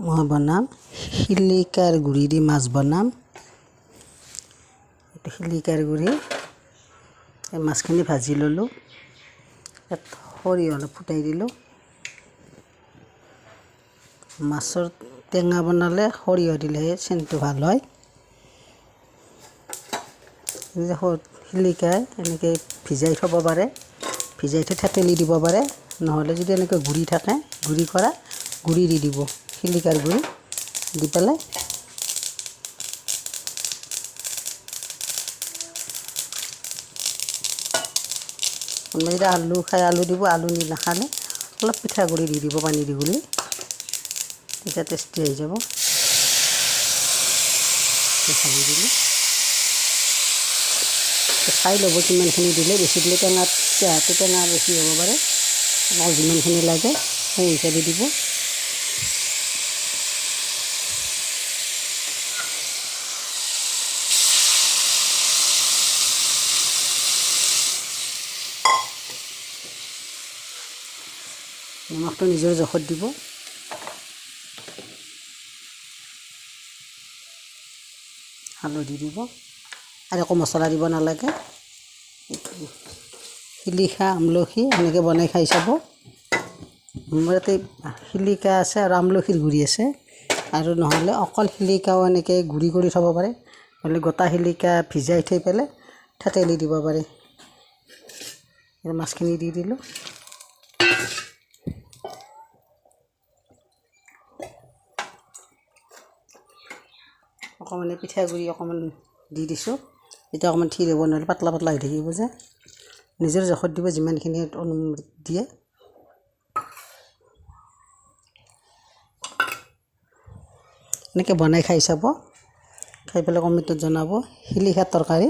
মই বনাম শিলিকাৰ গুড়ি দি মাছ বনাম। এইটো শিলিকাৰ গুড়ি, এই মাছখিনি ভাজি ল'লোঁ, ইয়াত সৰিয়হ অলপ ফুটাই দিলোঁ। মাছৰ টেঙা বনালে সৰিয়হ দিলেহে চেণ্টটো ভাল হয়। শিলিকা এনেকৈ ভিজাই থ'ব পাৰে, ভিজাই থৈ থেতেলি দিব পাৰে, নহ'লে যদি এনেকৈ গুড়ি থাকে, গুড়ি কৰা গুড়ি দি দিব, শিলিকাৰ গুড়ি দি পেলাই কোনোবাই যদি আলু খায় আলু দিব, আলু নাখালে অলপ পিঠাগুড়ি দি দিব পানী দি গুলি, তেতিয়া টেষ্টি হৈ যাব। ভাজি দিলে চাই ল'ব কিমানখিনি দিলে, বেছি দিলে চেহাটো টেঙা বেছি হ'ব পাৰে, আপোনাক যিমানখিনি লাগে সেই হিচাপে দিব। নিমখটো নিজৰ জোখত দিব। হালধি দিব আৰু একো মছলা দিব নালাগে। শিলিখা আমলখি এনেকৈ বনাই খাই চাব। মোৰ ইয়াতে শিলিখা আছে আৰু আমলখিৰ গুড়ি আছে, আৰু নহ'লে অকল শিলিখাও এনেকৈ গুড়ি কৰি থ'ব পাৰে, নহ'লে গোটা শিলিখা ভিজাই থৈ পেলাই থেতেলি দিব পাৰে। মাছখিনি দি দিলোঁ। অকণমান পিঠাগুড়ি অকণমান দি দিছোঁ, এতিয়া অকণমান থিৰ হ'ব, নহ'লে পাতলা পাতলা হৈ থাকিব যে। নিজৰ জোখত দিব যিমানখিনি দিয়ে। এনেকৈ বনাই খাই চাব, খাই পেলাই কমেণ্টত জনাব। শিলিখাৰ তৰকাৰী।